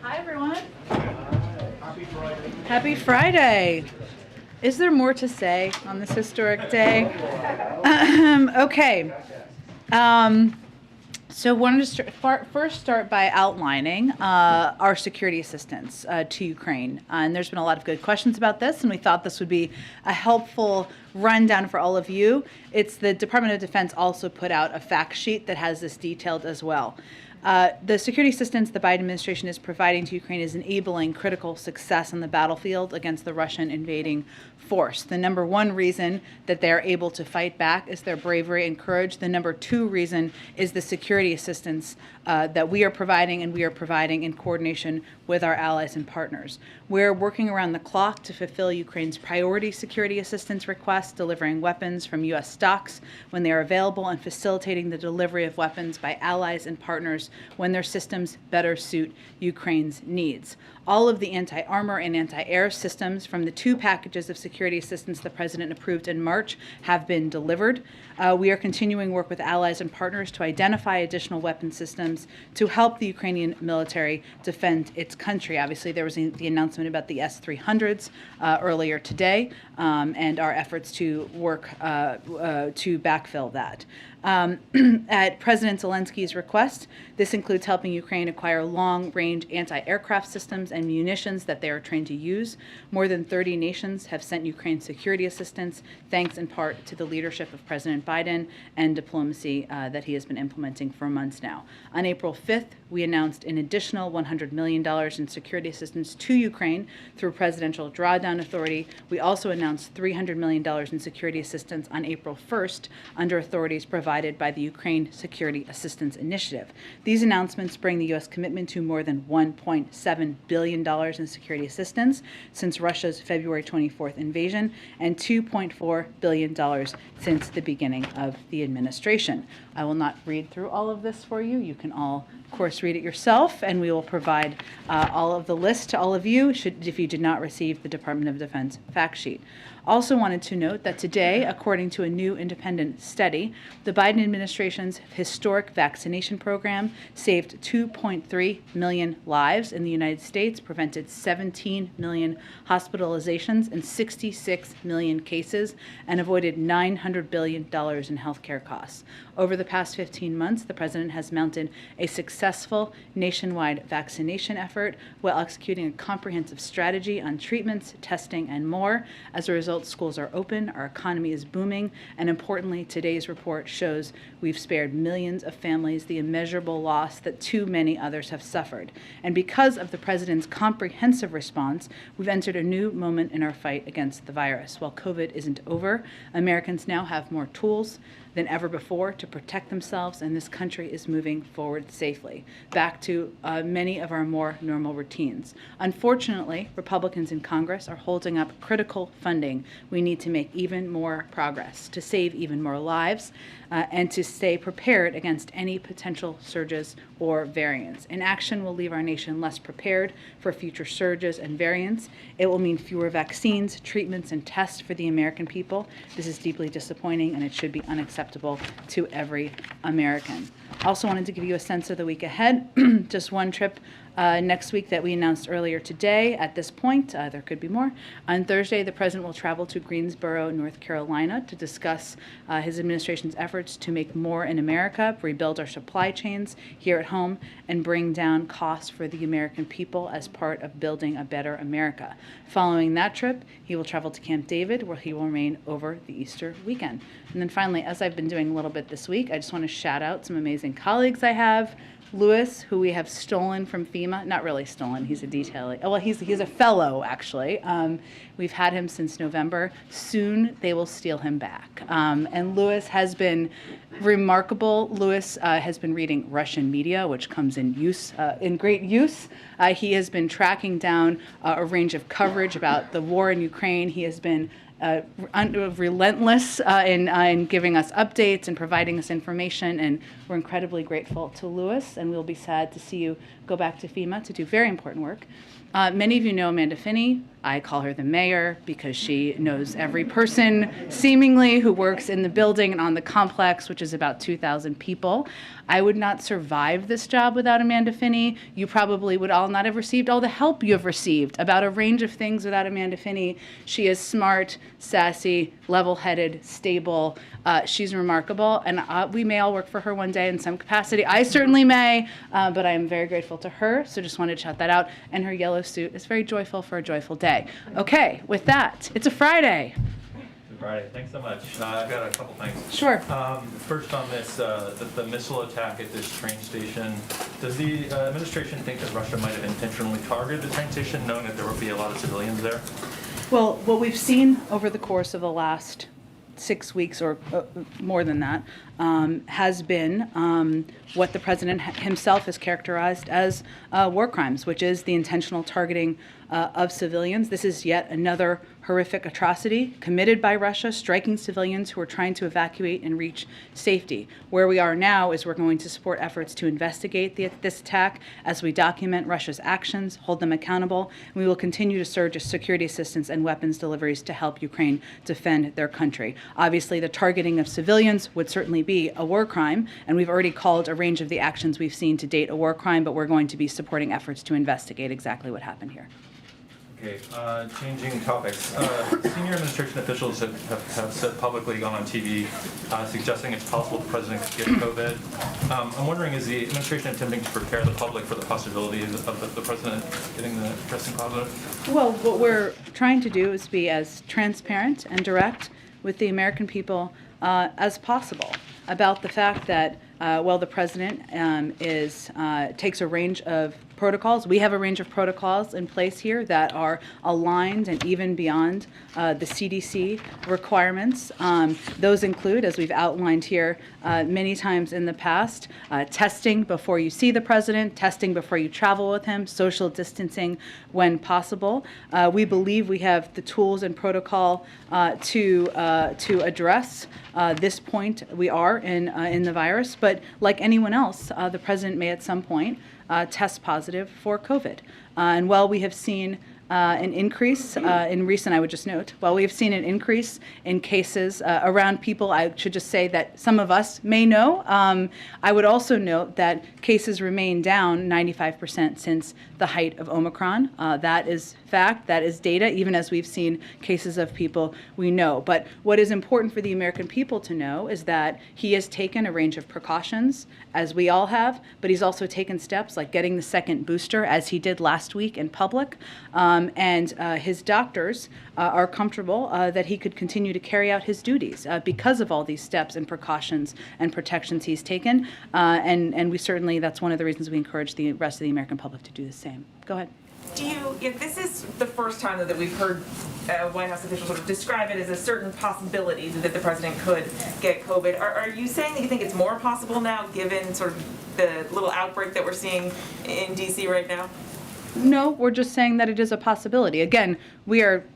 Hi, everyone. Happy Friday. Is there more to say on this historic day? Okay. So wanted to first start by outlining our security assistance to Ukraine. And there's been a lot of good questions about this, and we thought this would be a helpful rundown for all of you. It's the Department of Defense also put out a fact sheet that has this detailed as well. The security assistance the Biden administration is providing to Ukraine is enabling critical success on the battlefield against the Russian invading force. The number one reason that they're able to fight back is their bravery and courage. The number two reason is the security assistance that we are providing, and we are providing in coordination with our allies and partners. We're working around the clock to fulfill Ukraine's priority security assistance requests, delivering weapons from U.S. stocks when they are available, and facilitating the delivery of weapons by allies and partners when their systems better suit Ukraine's needs. All of the anti-armor and anti-air systems from the two packages of security assistance the President approved in March have been delivered. We are continuing work with allies and partners to identify additional weapon systems to help the Ukrainian military defend its country. Obviously, there was the announcement about the S-300s earlier today, and our efforts to work to backfill that. At President Zelensky's request, this includes helping Ukraine acquire long-range anti-aircraft systems and munitions that they are trained to use. More than 30 nations have sent Ukraine security assistance, thanks in part to the leadership of President Biden and diplomacy that he has been implementing for months now. On April 5th, we announced an additional $100 million in security assistance to Ukraine through Presidential Drawdown Authority. We also announced $300 million in security assistance on April 1st under authorities provided by the Ukraine Security Assistance Initiative. These announcements bring the U.S. commitment to more than $1.7 billion in security assistance since Russia's February 24th invasion, and $2.4 billion since the beginning of the administration. I will not read through all of this for you. You can all, of course, read it yourself, and we will provide all of the list to all of you if you did not receive the Department of Defense fact sheet. Also wanted to note that today, according to a new independent study, the Biden administration's historic vaccination program saved 2.3 million lives in the United States, prevented 17 million hospitalizations and 66 million cases, and avoided $900 billion in healthcare costs. Over the past 15 months, the president has mounted a successful nationwide vaccination effort while executing a comprehensive strategy on treatments, testing, and more. As a result, schools are open, our economy is booming, and importantly, today's report shows we've spared millions of families the immeasurable loss that too many others have suffered. And because of the president's comprehensive response, we've entered a new moment in our fight against the virus. While COVID isn't over, Americans now have more tools than ever before to protect themselves, and this country is moving forward safely, back to many of our more normal routines. Unfortunately, Republicans in Congress are holding up critical funding. We need to make even more progress, to save even more lives, and to stay prepared against any potential surges or variants. Inaction will leave our nation less prepared for future surges and variants. It will mean fewer vaccines, treatments, and tests for the American people. This is deeply disappointing, and it should be unacceptable to every American. Also wanted to give you a sense of the week ahead. Just one trip next week that we announced earlier today. At this point, there could be more. On Thursday, the president will travel to Greensboro, North Carolina, to discuss his administration's efforts to make more in America, rebuild our supply chains here at home, and bring down costs for the American people as part of building a better America. Following that trip, he will travel to Camp David, where he will remain over the Easter weekend. And then finally, as I've been doing a little bit this week, I just want to shout out some amazing colleagues I have. Lewis, who we have stolen from FEMA, not really stolen, he's a detailee. Oh, well, he's a fellow, actually. We've had him since November. Soon they will steal him back. And Lewis has been remarkable. Lewis has been reading Russian media, which comes in great use. He has been tracking down a range of coverage about the war in Ukraine. He has been relentless in giving us updates and providing us information, and we're incredibly grateful to Louis, and we'll be sad to see you go back to FEMA to do very important work. Many of you know Amanda Finney. I call her the mayor because she knows every person, seemingly, who works in the building and on the complex, which is about 2,000 people. I would not survive this job without Amanda Finney. You probably would all not have received all the help you have received about a range of things without Amanda Finney. She is smart, sassy, level-headed, stable. She's remarkable, and we may all work for her one day in some capacity. I certainly may, but I am very grateful to her, so just wanted to shout that out. And her yellow suit is very joyful for a joyful day. Okay, with that, it's a Friday. Friday. Thanks so much. I've got a couple things. Sure. First on this, the missile attack at this train station, does the administration think that Russia might have intentionally targeted the train station, knowing that there would be a lot of civilians there? Well, what we've seen over the course of the last 6 weeks or more than that has been what the president himself has characterized as war crimes, which is the intentional targeting of civilians. This is yet another horrific atrocity committed by Russia, striking civilians who are trying to evacuate and reach safety. Where we are now is we're going to support efforts to investigate this attack as we document Russia's actions, hold them accountable, and we will continue to surge security assistance and weapons deliveries to help Ukraine defend their country. Obviously, the targeting of civilians would certainly be a war crime, and we've already called a range of the actions we've seen to date a war crime, but we're going to be supporting efforts to investigate exactly what happened here. Okay, changing topics. Senior administration officials have said publicly, gone on TV, suggesting it's possible the president could get COVID. I'm wondering, is the administration attempting to prepare the public for the possibility of the president getting the testing positive? Well, what we're trying to do is be as transparent and direct with the American people as possible about the fact that the president takes a range of protocols. We have a range of protocols in place here that are aligned and even beyond the CDC requirements. Those include, as we've outlined here many times in the past, testing before you see the president, testing before you travel with him, social distancing when possible. We believe we have the tools and protocol to address this point we are in the virus. But like anyone else, the president may at some point test positive for COVID. And while we have seen an increase in recent, I would just note, while we have seen an increase in cases around people, I should just say that some of us may know. I would also note that cases remain down 95% since the height of Omicron. That is fact, that is data, even as we've seen cases of people we know. But what is important for the American people to know is that he has taken a range of precautions, as we all have, but he's also taken steps like getting the second booster, as he did last week in public. And his doctors are comfortable that he could continue to carry out his duties because of all these steps and precautions and protections he's taken. And we certainly, that's one of the reasons we encourage the rest of the American public to do the same. Go ahead. If this is the first time that we've heard White House officials sort of describe it as a certain possibility that the president could get COVID, are you saying that you think it's more possible now, given sort of the little outbreak that we're seeing in D.C. right now? No, we're just saying that it is a possibility. Again,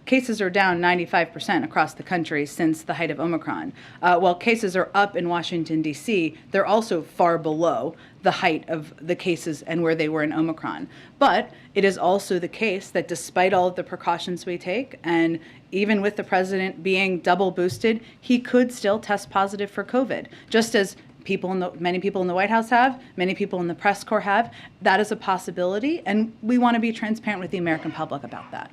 cases are down 95% across the country since the height of Omicron. While cases are up in Washington, D.C., they're also far below the height of the cases and where they were in Omicron. But it is also the case that despite all of the precautions we take, and even with the president being double boosted, he could still test positive for COVID, just as many people in the White House have, many people in the press corps have. That is a possibility, and we want to be transparent with the American public about that.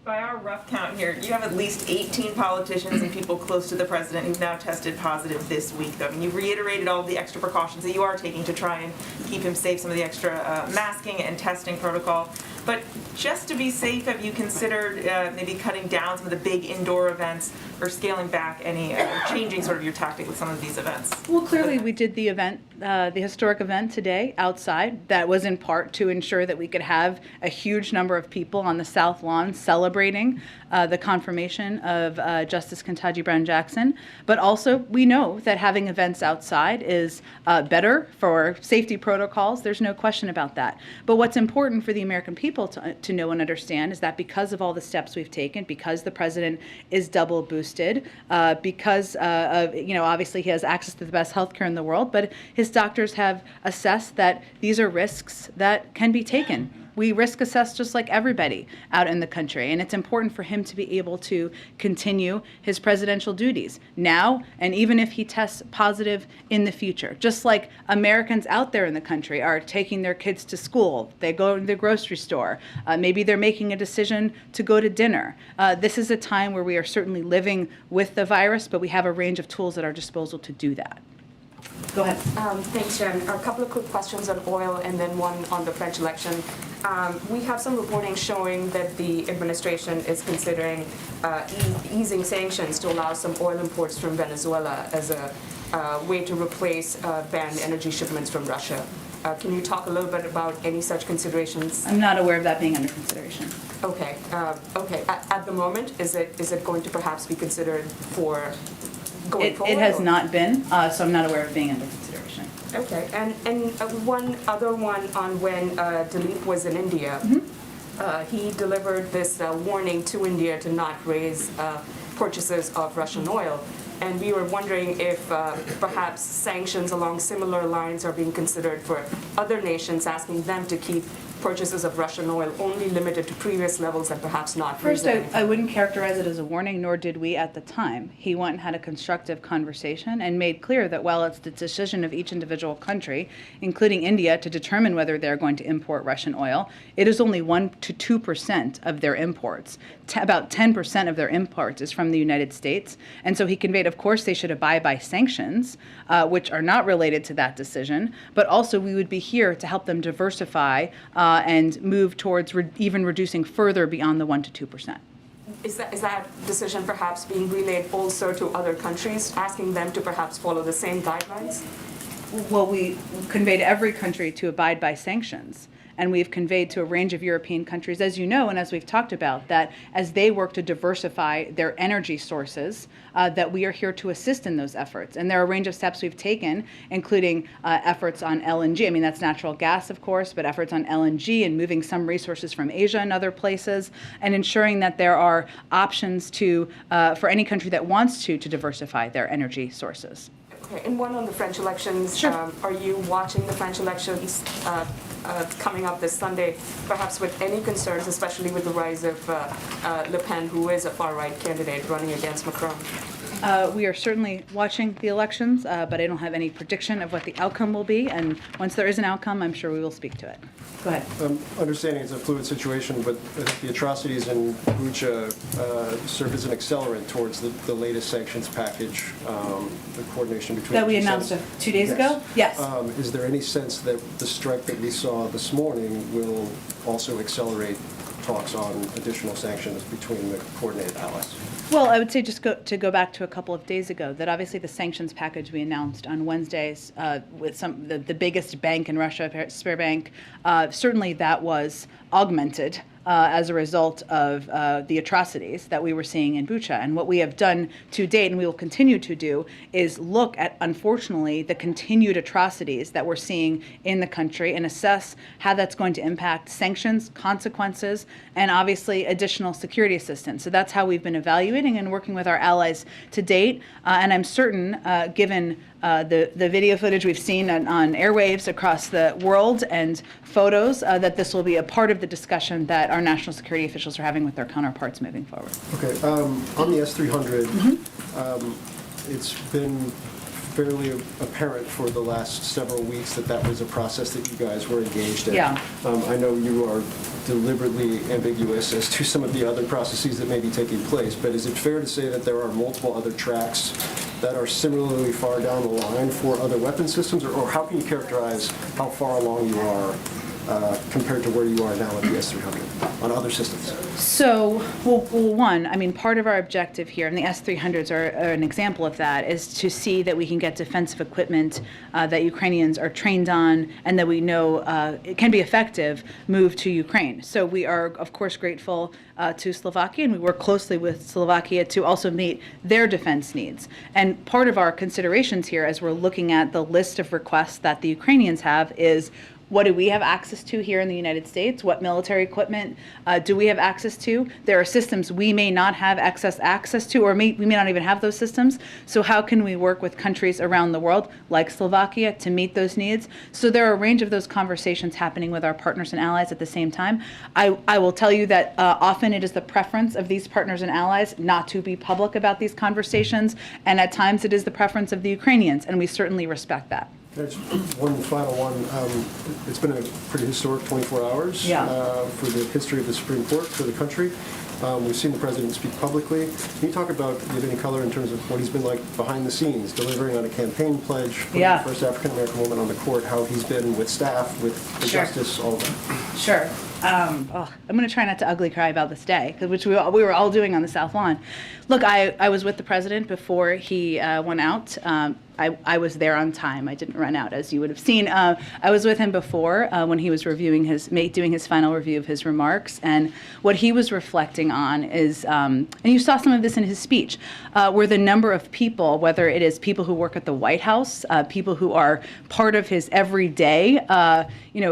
By our rough count here, you have at least 18 politicians and people close to the president who've now tested positive this week, though. I mean, you reiterated all the extra precautions that you are taking to try and keep him safe, some of the extra masking and testing protocol. But just to be safe, have you considered maybe cutting down some of the big indoor events or scaling back any, changing sort of your tactic with some of these events? Well, clearly, we did the event, the historic event today outside. That was in part to ensure that we could have a huge number of people on the South Lawn celebrating the confirmation of Justice Ketanji Brown Jackson. But also, we know that having events outside is better for safety protocols. There's no question about that. But what's important for the American people to know and understand is that because of all the steps we've taken, because the president is double boosted, because of, obviously he has access to the best healthcare in the world, but his doctors have assessed that these are risks that can be taken. We risk assess just like everybody out in the country, and it's important for him to be able to continue his presidential duties now and even if he tests positive in the future. Just like Americans out there in the country are taking their kids to school, they go to the grocery store, maybe they're making a decision to go to dinner. This is a time where we are certainly living with the virus, but we have a range of tools at our disposal to do that. Go ahead. Thanks, Jen. A couple of quick questions on oil and then one on the French election. We have some reporting showing that the administration is considering easing sanctions to allow some oil imports from Venezuela as a way to replace banned energy shipments from Russia. Can you talk a little bit about any such considerations? I'm not aware of that being under consideration. Okay. Okay. At the moment, is it going to perhaps be considered for going forward? It has not been, so I'm not aware of it being under consideration. Okay, and one other one on when Dilip was in India. He delivered this warning to India to not raise purchases of Russian oil. And we were wondering if perhaps sanctions along similar lines are being considered for other nations, asking them to keep purchases of Russian oil only limited to previous levels and perhaps not. First, I wouldn't characterize it as a warning, nor did we at the time. He went and had a constructive conversation and made clear that while it's the decision of each individual country, including India, to determine whether they're going to import Russian oil, it is only 1 to 2% of their imports. About 10% of their imports is from the United States. And so he conveyed, of course, they should abide by sanctions, which are not related to that decision, but also we would be here to help them diversify and move towards even reducing further beyond the 1 to 2%. Is that decision perhaps being relayed also to other countries, asking them to perhaps follow the same guidelines? Well, we conveyed to every country to abide by sanctions. And we've conveyed to a range of European countries, as you know, and as we've talked about, that as they work to diversify their energy sources, that we are here to assist in those efforts. And there are a range of steps we've taken, including efforts on LNG. I mean, that's natural gas, of course, but efforts on LNG and moving some resources from Asia and other places, and ensuring that there are options to for any country that wants to diversify their energy sources. Okay, and one on the French elections. Sure. Are you watching the French elections coming up this Sunday, perhaps with any concerns, especially with the rise of Le Pen, who is a far-right candidate running against Macron? We are certainly watching the elections, but I don't have any prediction of what the outcome will be. And once there is an outcome, I'm sure we will speak to it. Go ahead. Understanding it's a fluid situation, but the atrocities in Bucha serve as an accelerant towards the latest sanctions package, the coordination between That we announced 2 days ago? Yes. Is there any sense that the strike that we saw this morning will also accelerate talks on additional sanctions between the coordinated allies? Well, I would say just to go back to a couple of days ago, that obviously the sanctions package we announced on Wednesdays with the biggest bank in Russia, Sberbank, certainly that was augmented as a result of the atrocities that we were seeing in Bucha. And what we have done to date, and we will continue to do, is look at, unfortunately, the continued atrocities that we're seeing in the country and assess how that's going to impact sanctions, consequences, and obviously additional security assistance. So that's how we've been evaluating and working with our allies to date. And I'm certain, given the video footage we've seen on airwaves across the world and photos, that this will be a part of the discussion that our national security officials are having with their counterparts moving forward. Okay, on the S-300, it's been fairly apparent for the last several weeks that was a process that you guys were engaged in. Yeah. I know you are deliberately ambiguous as to some of the other processes that may be taking place, but is it fair to say that there are multiple other tracks that are similarly far down the line for other weapon systems, or how can you characterize how far along you are compared to where you are now at the S-300 on other systems? So, well, one, I mean, part of our objective here, and the S-300s are an example of that, is to see that we can get defensive equipment that Ukrainians are trained on and that we know it can be effective moved to Ukraine. So we are, of course, grateful to Slovakia, and we work closely with Slovakia to also meet their defense needs. And part of our considerations here, as we're looking at the list of requests that the Ukrainians have, is what do we have access to here in the United States? What military equipment do we have access to? There are systems we may not have access to, or we may not even have those systems. So how can we work with countries around the world, like Slovakia, to meet those needs? So there are a range of those conversations happening with our partners and allies at the same time. I will tell you that often it is the preference of these partners and allies not to be public about these conversations, and at times it is the preference of the Ukrainians, and we certainly respect that. Just one final one. It's been a pretty historic 24 hours for the history of the Supreme Court, for the country. We've seen the president speak publicly. Can you talk about, give any color in terms of what he's been like behind the scenes, delivering on a campaign pledge, putting the first African-American woman on the court, how he's been with staff, with the justice, all of that? Sure. I'm going to try not to ugly cry about this day, which we were all doing on the South Lawn. Look, I was with the president before he went out. I was there on time. I didn't run out, as you would have seen. I was with him before when he was doing his final review of his remarks, and what he was reflecting on is, and you saw some of this in his speech, were the number of people, whether it is people who work at the White House, people who are part of his everyday,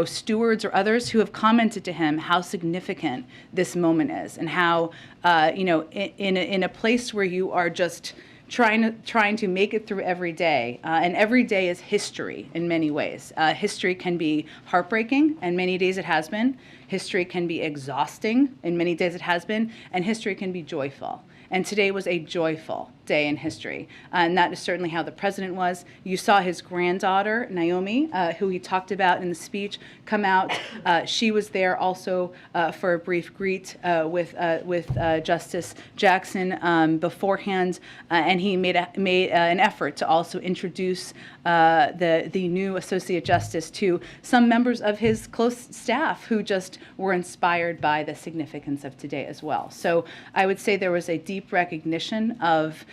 stewards or others, who have commented to him how significant this moment is, and how, in a place where you are just trying to make it through every day, and every day is history in many ways. History can be heartbreaking, and many days it has been. History can be exhausting, and many days it has been, and history can be joyful. And today was a joyful day in history, and that is certainly how the president was. You saw his granddaughter, Naomi, who he talked about in the speech, come out. She was there also for a brief greet with Justice Jackson beforehand, and he made an effort to also introduce the new Associate Justice to some members of his close staff who just were inspired by the significance of today as well. So I would say there was a deep recognition of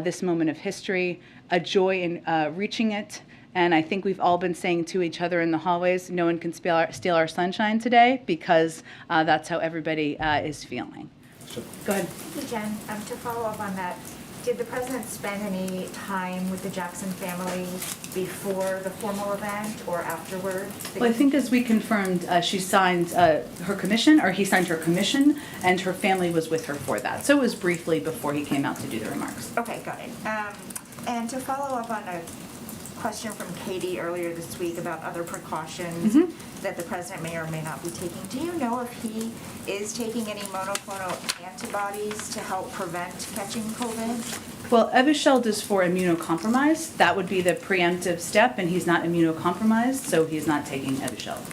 this moment of history, a joy in reaching it, and I think we've all been saying to each other in the hallways, no one can steal our sunshine today, because that's how everybody is feeling. Go ahead. Hey, Jen, to follow up on that, did the president spend any time with the Jackson family before the formal event or afterward? Well, I think as we confirmed, she signed her commission, or he signed her commission, and her family was with her for that. So it was briefly before he came out to do the remarks. Okay, got it. And to follow up on a question from Katie earlier this week about other precautions that the president may or may not be taking, do you know if he is taking any monoclonal antibodies to help prevent catching COVID? Well, Evusheld is for immunocompromised. That would be the preemptive step, and he's not immunocompromised, so he's not taking Evusheld.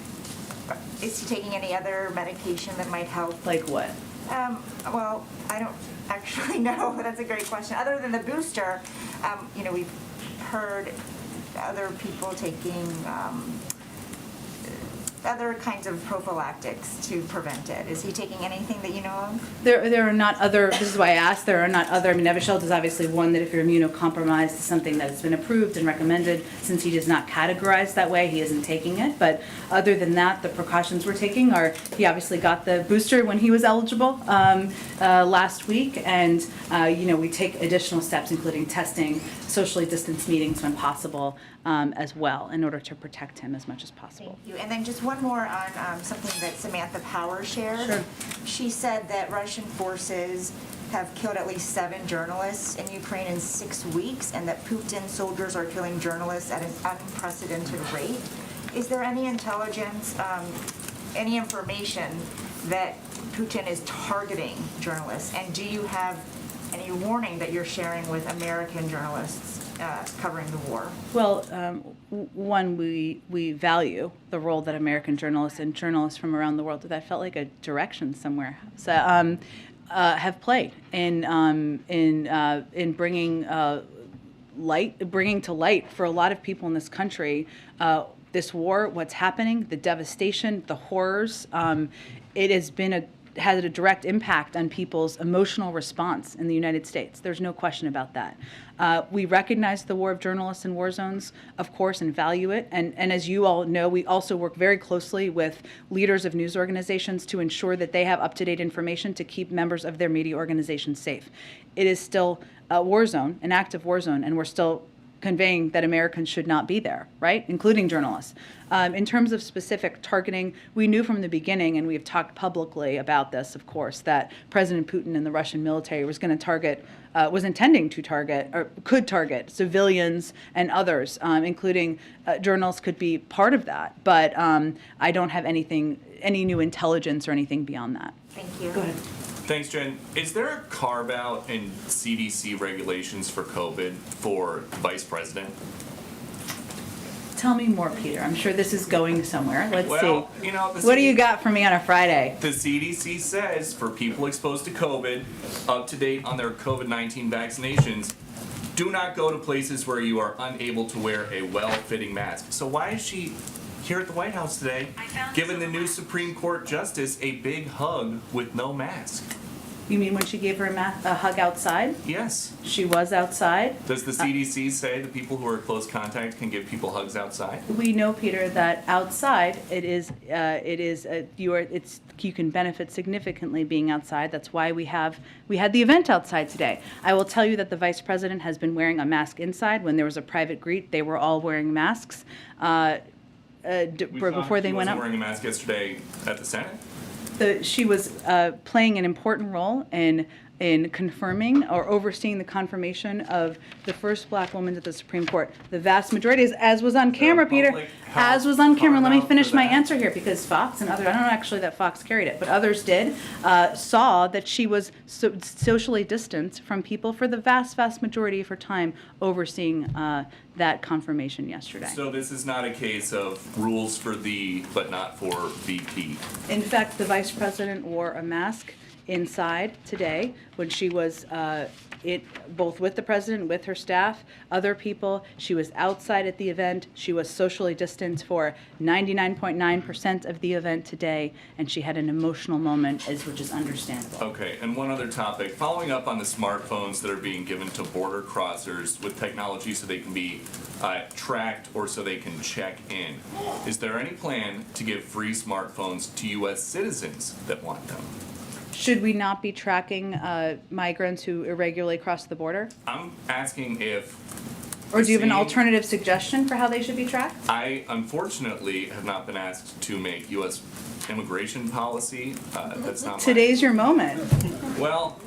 Is he taking any other medication that might help? Like what? Well, I don't actually know. That's a great question. Other than the booster, we've heard other people taking other kinds of prophylactics to prevent it. Is he taking anything that you know of? There are not other, this is why I asked, there are not other, Evusheld is obviously one that if you're immunocompromised is something that has been approved and recommended. Since he does not categorize that way, he isn't taking it. But other than that, the precautions we're taking are, he obviously got the booster when he was eligible last week, and we take additional steps, including testing, socially distanced meetings when possible, as well, in order to protect him as much as possible. Thank you. And then just one more on something that Samantha Power shared. Sure. She said that Russian forces have killed at least 7 journalists in Ukraine in 6 weeks, and that Putin soldiers are killing journalists at an unprecedented rate. Is there any intelligence, any information that Putin is targeting journalists? And do you have any warning that you're sharing with American journalists covering the war? Well, one, we value the role that American journalists and journalists from around the world, that felt like a direction somewhere, so, have played in bringing bringing to light for a lot of people in this country this war, what's happening, the devastation, the horrors, it has been had a direct impact on people's emotional response in the United States. There's no question about that. We recognize the war of journalists in war zones, of course, and value it. And as you all know, we also work very closely with leaders of news organizations to ensure that they have up-to-date information to keep members of their media organizations safe. It is still a war zone, an active war zone, and we're still conveying that Americans should not be there, right, including journalists. In terms of specific targeting, we knew from the beginning, and we have talked publicly about this, of course, that President Putin and the Russian military was going to target, was intending to target, or could target civilians and others, including journalists could be part of that. But I don't have any new intelligence or anything beyond that. Thank you. Go ahead. Thanks, Jen. Is there a carve-out in CDC regulations for COVID for the Vice President? Tell me more, Peter. I'm sure this is going somewhere. Let's Well, see. you know, What do you got for me on a Friday? The CDC says for people exposed to COVID, up to date on their COVID-19 vaccinations, do not go to places where you are unable to wear a well-fitting mask. So why is she here at the White House today, giving the new Supreme Court justice a big hug with no mask? You mean when she gave her a hug outside? Yes. She was outside. Does the CDC say that people who are close contact can give people hugs outside? We know, Peter, that outside you can benefit significantly being outside. That's why we had the event outside today. I will tell you that the Vice President has been wearing a mask inside. When there was a private greet, they were all wearing masks before they went She out. wasn't wearing a mask yesterday at the Senate? She was playing an important role in confirming or overseeing the confirmation of the first black woman to the Supreme Court. The vast majority, as was on camera, Peter, as was on camera. Let me finish my answer here, because Fox and others, I don't know actually that Fox carried it, but others did, saw that she was socially distanced from people for the vast, vast majority of her time overseeing that confirmation yesterday. So this is not a case of rules for thee, but not for VP. In fact, the Vice President wore a mask inside today when she was both with the president, with her staff, other people. She was outside at the event. She was socially distanced for 99.9% of the event today, and she had an emotional moment, which is understandable. Okay, and one other topic. Following up on the smartphones that are being given to border crossers with technology so they can be tracked or so they can check in. Is there any plan to give free smartphones to U.S. citizens that want them? Should we not be tracking migrants who irregularly cross the border? I'm asking if... Or do you have an alternative suggestion for how they should be tracked? I, unfortunately, have not been asked to make U.S. immigration policy. That's not Today's your moment. Well,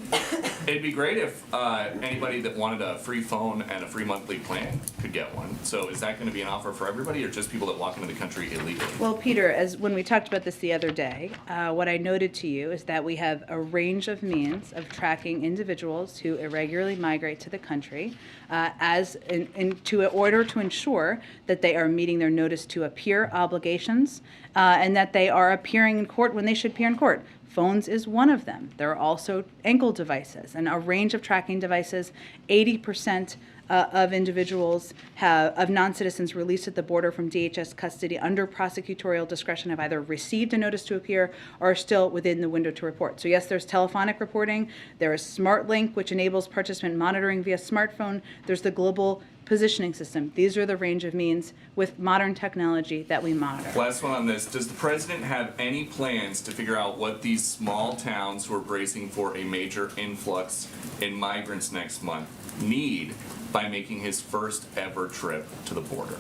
it'd be great if anybody that wanted a free phone and a free monthly plan could get one. So is that going to be an offer for everybody, or just people that walk into the country illegally? Well, Peter, when we talked about this the other day, what I noted to you is that we have a range of means of tracking individuals who irregularly migrate to the country in order to ensure that they are meeting their notice to appear obligations and that they are appearing in court when they should appear in court. Phones is one of them. There are also ankle devices and a range of tracking devices. 80% of individuals of non-citizens released at the border from DHS custody under prosecutorial discretion have either received a notice to appear or are still within the window to report. So yes, there's telephonic reporting. There is SmartLink, which enables participant monitoring via smartphone. There's the global positioning system. These are the range of means with modern technology that we monitor. Last one on this. Does the president have any plans to figure out what these small towns who are bracing for a major influx in migrants next month need by making his first ever trip to the border?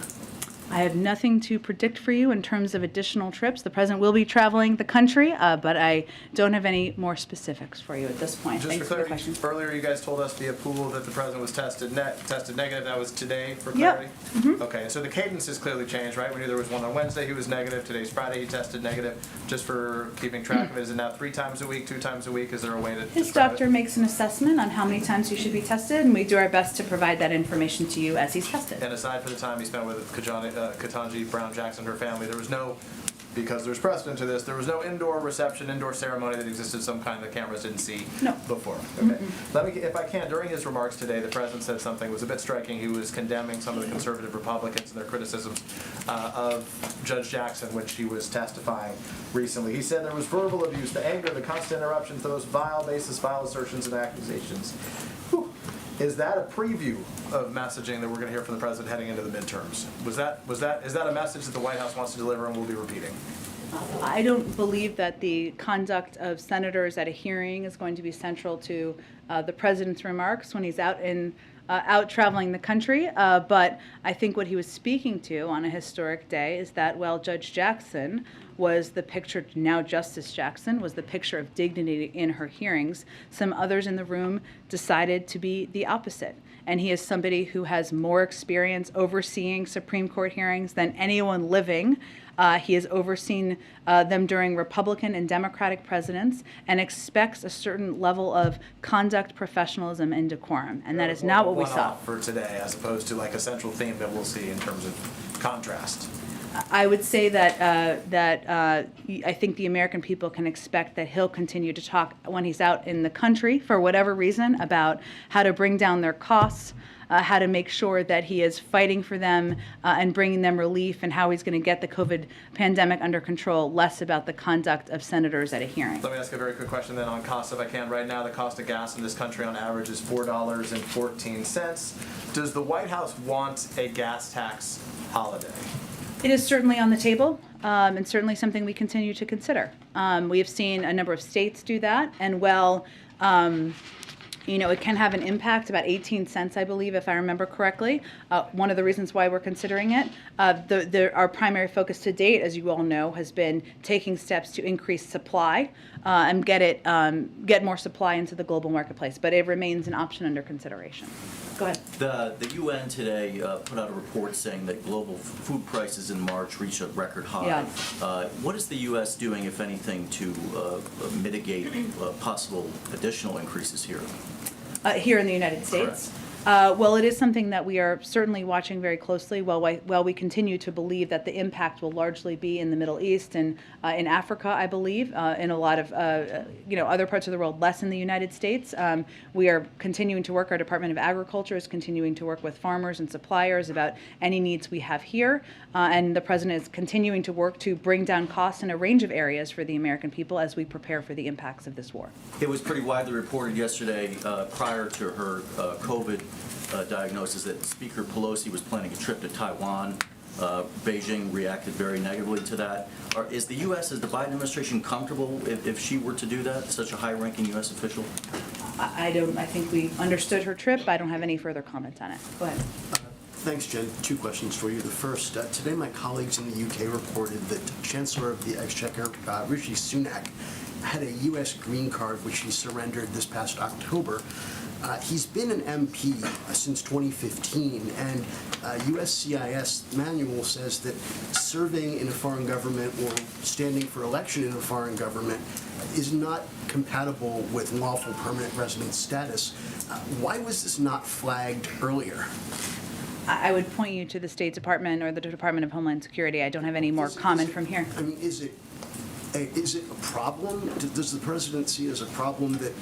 I have nothing to predict for you in terms of additional trips. The president will be traveling the country, but I don't have any more specifics for you at this point. Just Thanks for for the clarity, question. earlier you guys told us via pool that the president was tested negative. That was today, for clarity? Yep. Okay, so the cadence has clearly changed, right? We knew there was one on Wednesday, he was negative. Today's Friday, he tested negative. Just for keeping track of it, is it now 3 times a week, 2 times a week? Is there a way to His describe doctor it? makes an assessment on how many times you should be tested, and we do our best to provide that information to you as he's tested. And aside from the time he spent with Ketanji Brown Jackson, her family, there was no because there's precedent to this, there was no indoor reception, indoor ceremony that existed some kind the cameras didn't see before. Okay. Let me, if I can, during his remarks today, the president said something that was a bit striking. He was condemning some of the conservative Republicans and their criticisms of Judge Jackson when she was testifying recently. He said there was verbal abuse, the anger, the constant interruptions, those vile baseless, vile assertions and accusations. Whew. Is that a preview of messaging that we're going to hear from the president heading into the midterms? Is that a message that the White House wants to deliver and will be repeating? I don't believe that the conduct of senators at a hearing is going to be central to the president's remarks when he's out traveling the country. But I think what he was speaking to on a historic day is that, well, Judge Jackson was the picture, now Justice Jackson, was the picture of dignity in her hearings. Some others in the room decided to be the opposite. And he is somebody who has more experience overseeing Supreme Court hearings than anyone living. He has overseen them during Republican and Democratic presidents and expects a certain level of conduct, professionalism, and decorum. And that is not what we saw. For today, as opposed to like a central theme that we'll see in terms of contrast. I would say that I think the American people can expect that he'll continue to talk when he's out in the country, for whatever reason, about how to bring down their costs, how to make sure that he is fighting for them and bringing them relief, and how he's going to get the COVID pandemic under control, less about the conduct of senators at a hearing. Let me ask a very quick question then on costs, if I can. Right now, the cost of gas in this country on average is $4.14. Does the White House want a gas tax holiday? It is certainly on the table, and certainly something we continue to consider. We have seen a number of states do that, and it can have an impact, about 18 cents, I believe, if I remember correctly. One of the reasons why we're considering it, our primary focus to date, as you all know, has been taking steps to increase supply and get more supply into the global marketplace. But it remains an option under consideration. Go ahead. The UN today put out a report saying that global food prices in March reached a record high. Yeah. What is the U.S. doing, if anything, to mitigate possible additional increases here? Here in the United States? Well, it is something that we are certainly watching very closely while we continue to believe that the impact will largely be in the Middle East and in Africa, I believe, in a lot of other parts of the world, less in the United States. We are continuing to work, our Department of Agriculture is continuing to work with farmers and suppliers about any needs we have here. And the President is continuing to work to bring down costs in a range of areas for the American people as we prepare for the impacts of this war. It was pretty widely reported yesterday, prior to her COVID diagnosis, that Speaker Pelosi was planning a trip to Taiwan. Beijing reacted very negatively to that. Is the U.S., is the Biden administration comfortable if she were to do that, such a high-ranking U.S. official? I think we understood her trip. I don't have any further comment on it. Go ahead. Thanks, Jen. Two questions for you. The first, today my colleagues in the UK reported that Chancellor of the Exchequer, Rishi Sunak, had a U.S. green card which he surrendered this past October. He's been an MP since 2015, and USCIS manual says that serving in a foreign government or standing for election in a foreign government is not compatible with lawful permanent resident status. Why was this not flagged earlier? I would point you to the State Department or the Department of Homeland Security. I don't have any more comment from here. I mean, is it a problem? Does the president see it as a problem that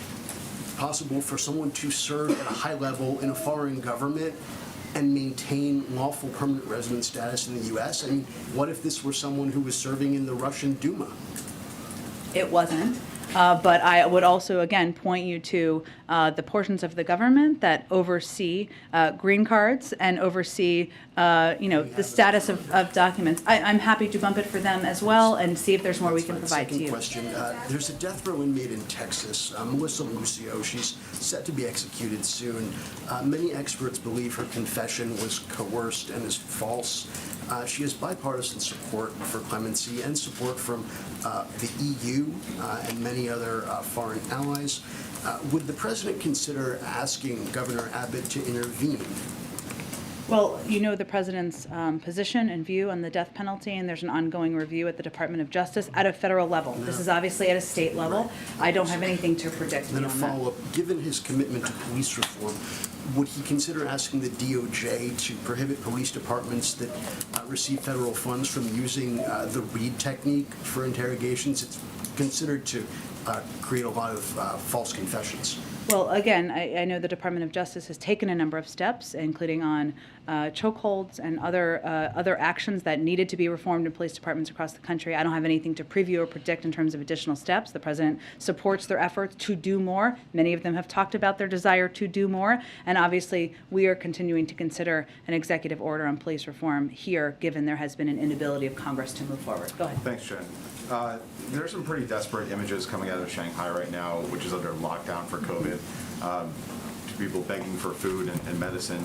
possible for someone to serve at a high level in a foreign government and maintain lawful permanent resident status in the U.S.? I mean, what if this were someone who was serving in the Russian Duma? It wasn't. But I would also, again, point you to the portions of the government that oversee green cards and oversee, the status of documents. I'm happy to bump it for them as well and see if there's more we can provide to you. Second question. There's a death row inmate in Texas, Melissa Lucio. She's set to be executed soon. Many experts believe her confession was coerced and is false. She has bipartisan support for clemency and support from the EU and many other foreign allies. Would the president consider asking Governor Abbott to intervene? Well, you know the president's position and view on the death penalty, and there's an ongoing review at the Department of Justice at a federal level. This is obviously at a state level. I don't have anything to predict Then a beyond that. follow-up. Given his commitment to police reform, would he consider asking the DOJ to prohibit police departments that receive federal funds from using the Reid technique for interrogations? It's considered to create a lot of false confessions. Well, again, I know the Department of Justice has taken a number of steps, including on chokeholds and other actions that needed to be reformed in police departments across the country. I don't have anything to preview or predict in terms of additional steps. The president supports their efforts to do more. Many of them have talked about their desire to do more, and obviously we are continuing to consider an executive order on police reform here, given there has been an inability of Congress to move forward. Go ahead. Thanks, Jen. There's some pretty desperate images coming out of Shanghai right now, which is under lockdown for COVID. People begging for food and medicine.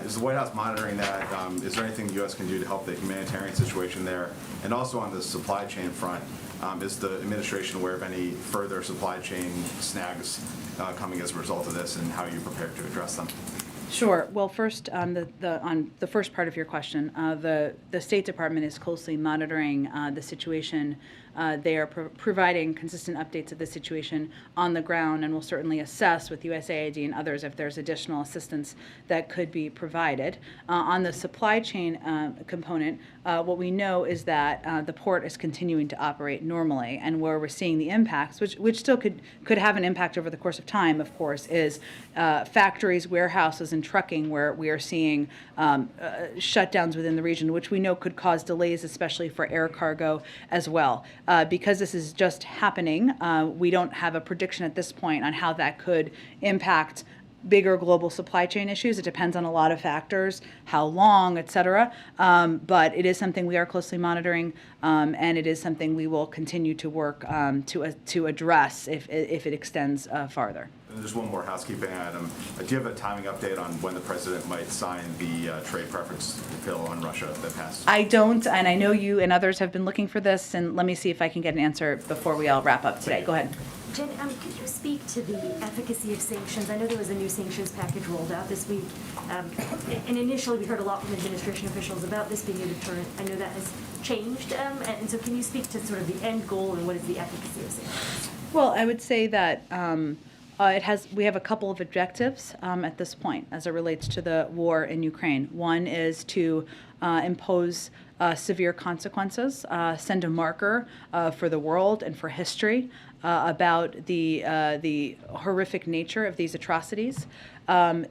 Is the White House monitoring that? Is there anything the U.S. can do to help the humanitarian situation there? And also on the supply chain front, is the administration aware of any further supply chain snags coming as a result of this, and how are you prepared to address them? Sure. Well, first, on the first part of your question, the State Department is closely monitoring the situation. They are providing consistent updates of the situation on the ground, and will certainly assess with USAID and others if there's additional assistance that could be provided. On the supply chain component, what we know is that the port is continuing to operate normally, and where we're seeing the impacts, which still could have an impact over the course of time, of course, is factories, warehouses, and trucking, where we are seeing shutdowns within the region, which we know could cause delays, especially for air cargo as well. Because this is just happening, we don't have a prediction at this point on how that could impact bigger global supply chain issues. It depends on a lot of factors, how long, et cetera. But it is something we are closely monitoring, and it is something we will continue to work to address if it extends farther. And just one more housekeeping item. Do you have a timing update on when the president might sign the trade preference bill on Russia that passed? I don't, and I know you and others have been looking for this, and let me see if I can get an answer before we all wrap up today. Go ahead. Jen, could you speak to the efficacy of sanctions? I know there was a new sanctions package rolled out this week, and initially we heard a lot from administration officials about this being a deterrent. I know that has changed, and so can you speak to sort of the end goal and what is the efficacy of sanctions? Well, I would say that we have a couple of objectives at this point as it relates to the war in Ukraine. One is to impose severe consequences, send a marker for the world and for history about the horrific nature of these atrocities.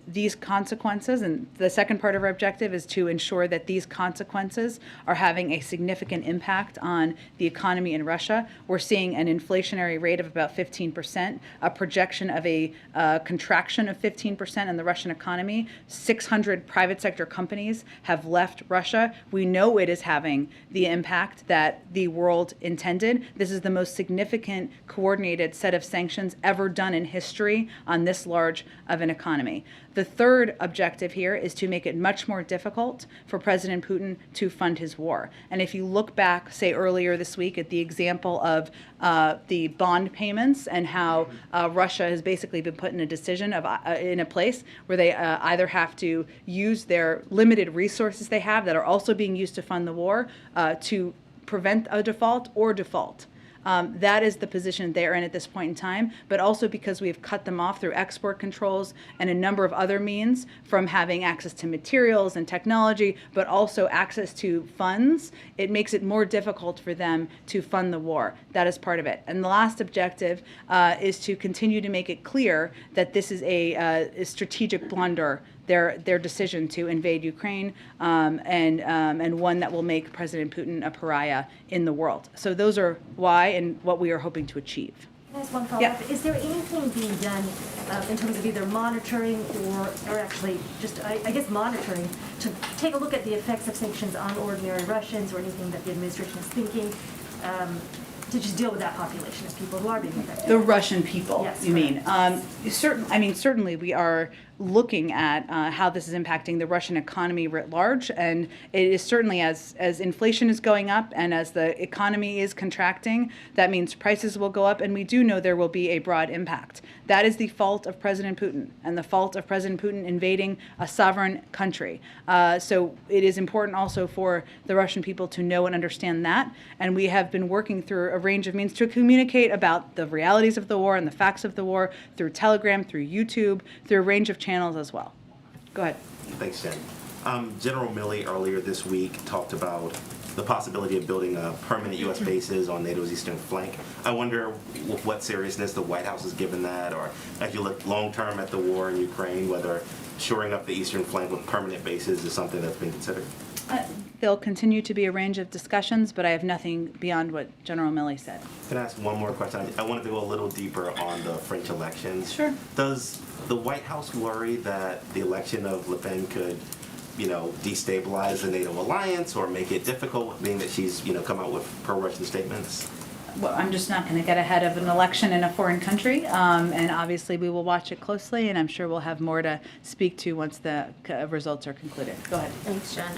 These consequences, and the second part of our objective is to ensure that these consequences are having a significant impact on the economy in Russia. We're seeing an inflationary rate of about 15%, a projection of a contraction of 15% in the Russian economy. 600 private sector companies have left Russia. We know it is having the impact that the world intended. This is the most significant coordinated set of sanctions ever done in history on this large of an economy. The third objective here is to make it much more difficult for President Putin to fund his war. And if you look back, say, earlier this week at the example of the bond payments and how Russia has basically been put in a decision of in a place where they either have to use their limited resources they have that are also being used to fund the war to prevent a default or default. That is the position they're in at this point in time, but also because we have cut them off through export controls and a number of other means, from having access to materials and technology, but also access to funds, it makes it more difficult for them to fund the war. That is part of it. And the last objective is to continue to make it clear that this is a strategic blunder, their decision to invade Ukraine, and one that will make President Putin a pariah in the world. So those are why and what we are hoping to achieve. Can I ask one follow-up? Yeah. Is there anything being done in terms of either monitoring or actually just, I guess, monitoring to take a look at the effects of sanctions on ordinary Russians, or anything that the administration is thinking to just deal with that population of people who are being affected? The Russian people, yes, you mean? correct. Certainly we are looking at how this is impacting the Russian economy writ large, and it is certainly as inflation is going up and as the economy is contracting, that means prices will go up, and we do know there will be a broad impact. That is the fault of President Putin and the fault of President Putin invading a sovereign country. So it is important also for the Russian people to know and understand that, and we have been working through a range of means to communicate about the realities of the war and the facts of the war through Telegram, through YouTube, through a range of channels as well. Go ahead. Thanks, Jen. General Milley earlier this week talked about the possibility of building permanent U.S. bases on NATO's eastern flank. I wonder with what seriousness the White House has given that, or as you look long-term at the war in Ukraine, whether shoring up the eastern flank with permanent bases is something that's been considered. There'll continue to be a range of discussions, but I have nothing beyond what General Milley said. Can I ask one more question? I wanted to go a little deeper on the French elections. Sure. Does the White House worry that the election of Le Pen could, destabilize the NATO alliance or make it difficult, being that she's, come out with pro-Russian statements? Well, I'm just not going to get ahead of an election in a foreign country, and obviously we will watch it closely, and I'm sure we'll have more to speak to once the results are concluded. Go ahead. Thanks, Jen.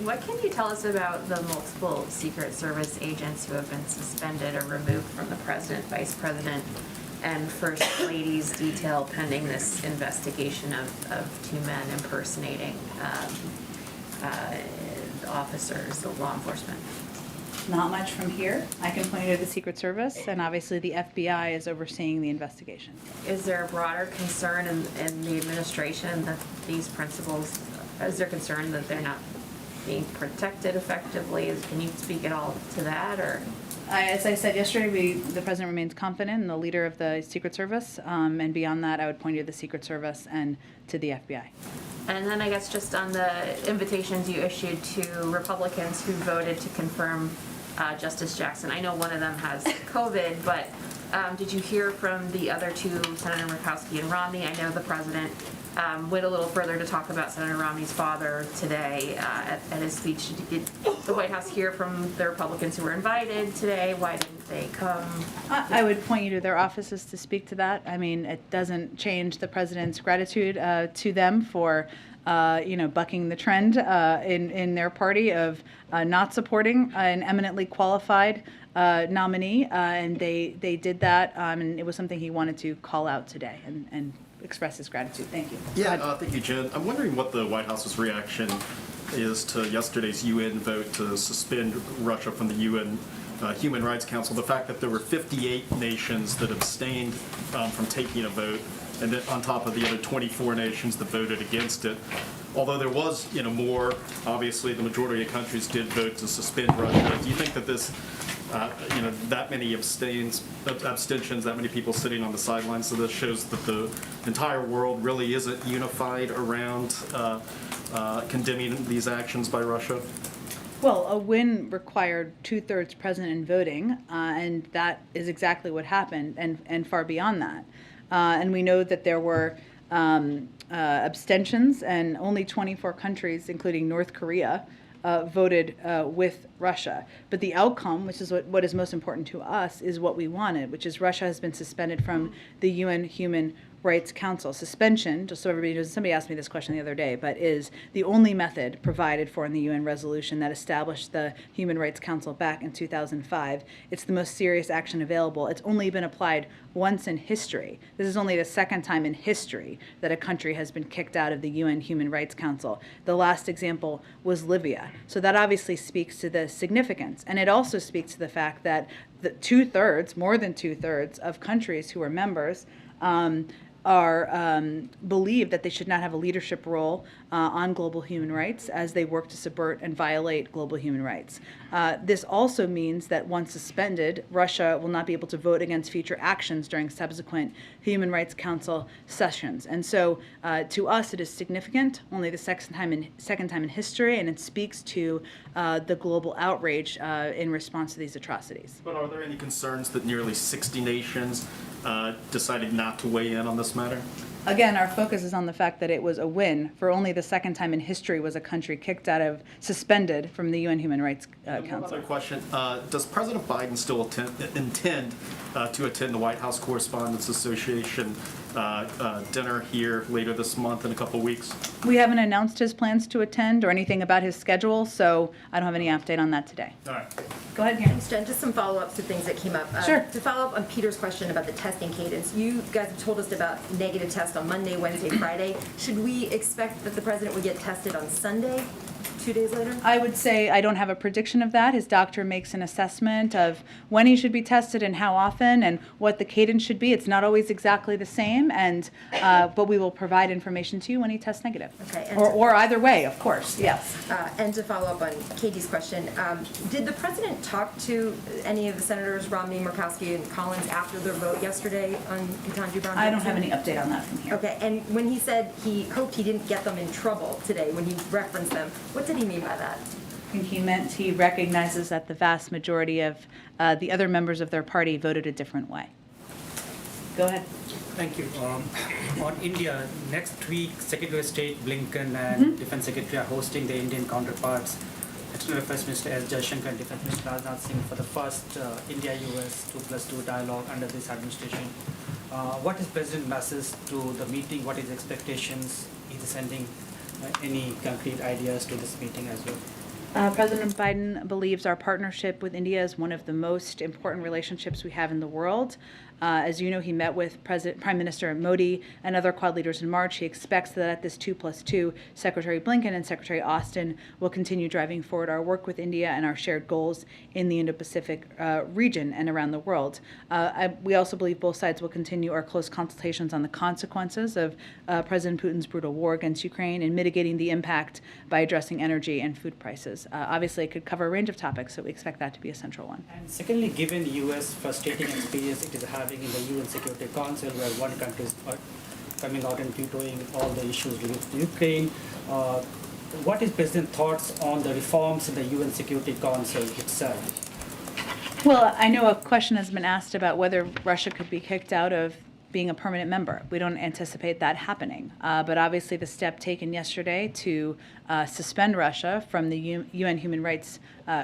What can you tell us about the multiple Secret Service agents who have been suspended or removed from the President, Vice President, and First Lady's detail pending this investigation of two men impersonating officers of law enforcement? Not much from here. I can point you to the Secret Service, and obviously the FBI is overseeing the investigation. Is there a broader concern in the administration that these principals, is there concern that they're not being protected effectively? Can you speak at all to that, or? As I said yesterday, the President remains confident in the leader of the Secret Service, and beyond that, I would point you to the Secret Service and to the FBI. And then I guess just on the invitations you issued to Republicans who voted to confirm Justice Jackson. I know one of them has COVID, but did you hear from the other two, Senator Murkowski and Romney? I know the President went a little further to talk about Senator Romney's father today at his speech. Did the White House hear from the Republicans who were invited today? Why didn't they come? I would point you to their offices to speak to that. I mean, it doesn't change the President's gratitude to them for bucking the trend in their party of not supporting an eminently qualified nominee, and they did that, and it was something he wanted to call out today and express his gratitude. Thank you. Yeah, thank you, Jen. I'm wondering what the White House's reaction is to yesterday's UN vote to suspend Russia from the UN Human Rights Council. The fact that there were 58 nations that abstained from taking a vote, and then on top of the other 24 nations that voted against it. Although there was, more, obviously the majority of countries did vote to suspend Russia. Do you think that this, that many abstentions, that many people sitting on the sidelines of this shows that the entire world really isn't unified around condemning these actions by Russia? Well, a win required 2/3 present in voting, and that is exactly what happened, and far beyond that. And we know that there were abstentions, and only 24 countries, including North Korea, voted with Russia. But the outcome, which is what is most important to us, is what we wanted, which is Russia has been suspended from the UN Human Rights Council. Suspension, just so everybody knows, somebody asked me this question the other day, but is the only method provided for in the UN resolution that established the Human Rights Council back in 2005. It's the most serious action available. It's only been applied once in history. This is only the second time in history that a country has been kicked out of the UN Human Rights Council. The last example was Libya. So that obviously speaks to the significance. And it also speaks to the fact that the 2/3, more than 2/3 of countries who are members believe that they should not have a leadership role on global human rights as they work to subvert and violate global human rights. This also means that once suspended, Russia will not be able to vote against future actions during subsequent Human Rights Council sessions. And so to us it is significant, only the second time in history, and it speaks to the global outrage in response to these atrocities. But are there any concerns that nearly 60 nations decided not to weigh in on this matter? Again, our focus is on the fact that it was a win. For only the second time in history was a country suspended from the UN Human Rights Council. One other question. Does President Biden still intend to attend the White House Correspondents Association dinner here later this month in a couple weeks? We haven't announced his plans to attend or anything about his schedule, so I don't have any update on that today. All right. Go ahead, Karen. Thanks, Jen. Just some follow-ups to things that came up. Sure. To follow up on Peter's question about the testing cadence, you guys have told us about negative tests on Monday, Wednesday, Friday. Should we expect that the president would get tested on Sunday? 2 days later? I would say I don't have a prediction of that. His doctor makes an assessment of when he should be tested and how often and what the cadence should be. It's not always exactly the same, and but we will provide information to you when he tests negative. Okay, and Or either way, of course, yes. And to follow up on Katie's question, did the president talk to any of the senators, Romney, Murkowski, and Collins, after their vote yesterday on Ketanji Brown? I don't have any update on that from here. Okay, and when he said he hoped he didn't get them in trouble today, when he referenced them, what did he mean by that? I think he meant he recognizes that the vast majority of the other members of their party voted a different way. Go ahead. Thank you. On India, next week, Secretary of State Blinken and Defense Secretary are hosting their Indian counterparts, External Affairs Minister S. Jaishankar and Defense Minister Rajnath Singh, for the first India-U.S. 2+2 dialogue under this administration. What is President's message to the meeting? What is his expectations? Is he sending any concrete ideas to this meeting as well? President Biden believes our partnership with India is one of the most important relationships we have in the world. As you know, he met with Prime Minister Modi and other Quad leaders in March. He expects that at this 2+2, Secretary Blinken and Secretary Austin will continue driving forward our work with India and our shared goals in the Indo-Pacific region and around the world. We also believe both sides will continue our close consultations on the consequences of President Putin's brutal war against Ukraine and mitigating the impact by addressing energy and food prices. Obviously, it could cover a range of topics, so we expect that to be a central one. And secondly, given the U.S. frustrating experience it is having in the UN Security Council, where one country is coming out and vetoing all the issues related to Ukraine, what is President's thoughts on the reforms in the UN Security Council itself? Well, I know a question has been asked about whether Russia could be kicked out of being a permanent member. We don't anticipate that happening. But obviously the step taken yesterday to suspend Russia from the UN Human Rights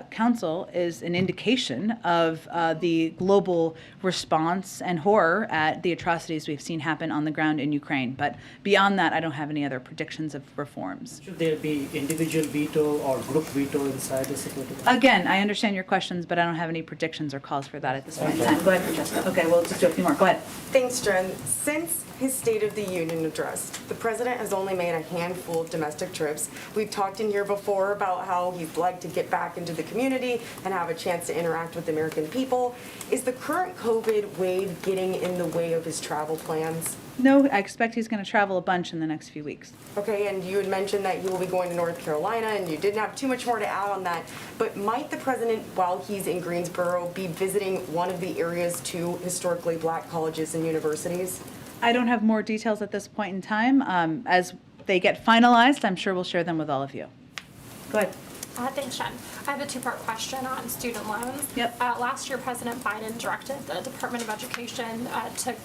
Council is an indication of the global response and horror at the atrocities we've seen happen on the ground in Ukraine. But beyond that, I don't have any other predictions of reforms. Should there be individual veto or group veto inside the Security Council? Again, I understand your questions, but I don't have any predictions or calls for that at this point in time. Go ahead, Francesca. Okay, we'll just do a few more. Go ahead. Thanks, Jen. Since his State of the Union address, the president has only made a handful of domestic trips. We've talked in here before about how he'd like to get back into the community and have a chance to interact with the American people. Is the current COVID wave getting in the way of his travel plans? No, I expect he's going to travel a bunch in the next few weeks. Okay, and you had mentioned that you will be going to North Carolina, and you didn't have too much more to add on that. But might the president, while he's in Greensboro, be visiting one of the area's two historically black colleges and universities? I don't have more details at this point in time. As they get finalized, I'm sure we'll share them with all of you. Go ahead. Thanks, Jen. I have a two-part question on student loans. Yep. Last year, President Biden directed the Department of Education to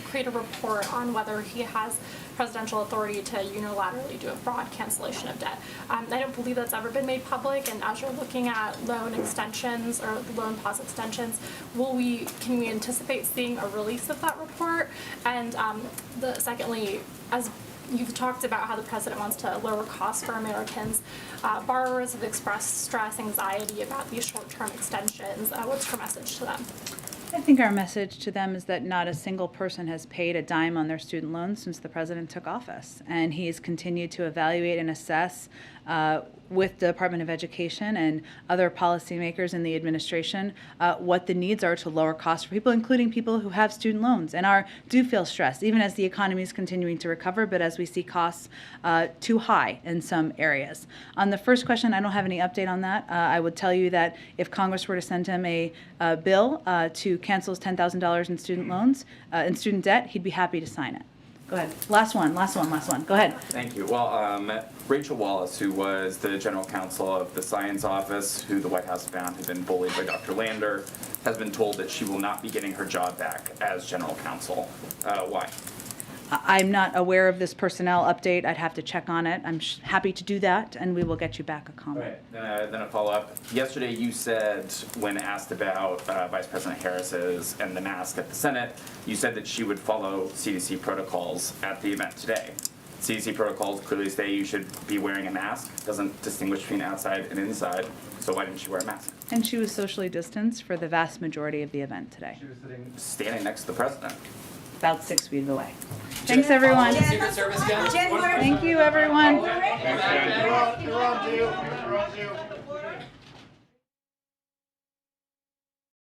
create a report on whether he has presidential authority to unilaterally do a broad cancellation of debt. I don't believe that's ever been made public, and as you're looking at loan extensions or loan pause extensions, can we anticipate seeing a release of that report? And secondly, as you've talked about how the president wants to lower costs for Americans. Borrowers have expressed stress, anxiety about these short-term extensions. What's your message to them? I think our message to them is that not a single person has paid a dime on their student loans since the president took office. And he's continued to evaluate and assess with the Department of Education and other policymakers in the administration what the needs are to lower costs for people, including people who have student loans and do feel stressed, even as the economy is continuing to recover, but as we see costs too high in some areas. On the first question, I don't have any update on that. I would tell you that if Congress were to send him a bill to cancel his $10,000 in student loans, in student debt, he'd be happy to sign it. Go ahead. Last one. Go ahead. Thank you. Well, Rachel Wallace, who was the general counsel of the Science Office, who the White House found had been bullied by Dr. Lander, has been told that she will not be getting her job back as general counsel. Why? I'm not aware of this personnel update. I'd have to check on it. I'm happy to do that, and we will get you back a comment. Right. Then a follow-up. Yesterday you said, when asked about Vice President Harris's and the mask at the Senate, you said that she would follow CDC protocols at the event today. CDC protocols clearly say you should be wearing a mask. Doesn't distinguish between outside and inside. So why didn't she wear a mask? And she was socially distanced for the vast majority of the event today. She was standing next to the president. about 6 feet away. Thanks, everyone. Jen, Thank you, everyone. You're on, You're on,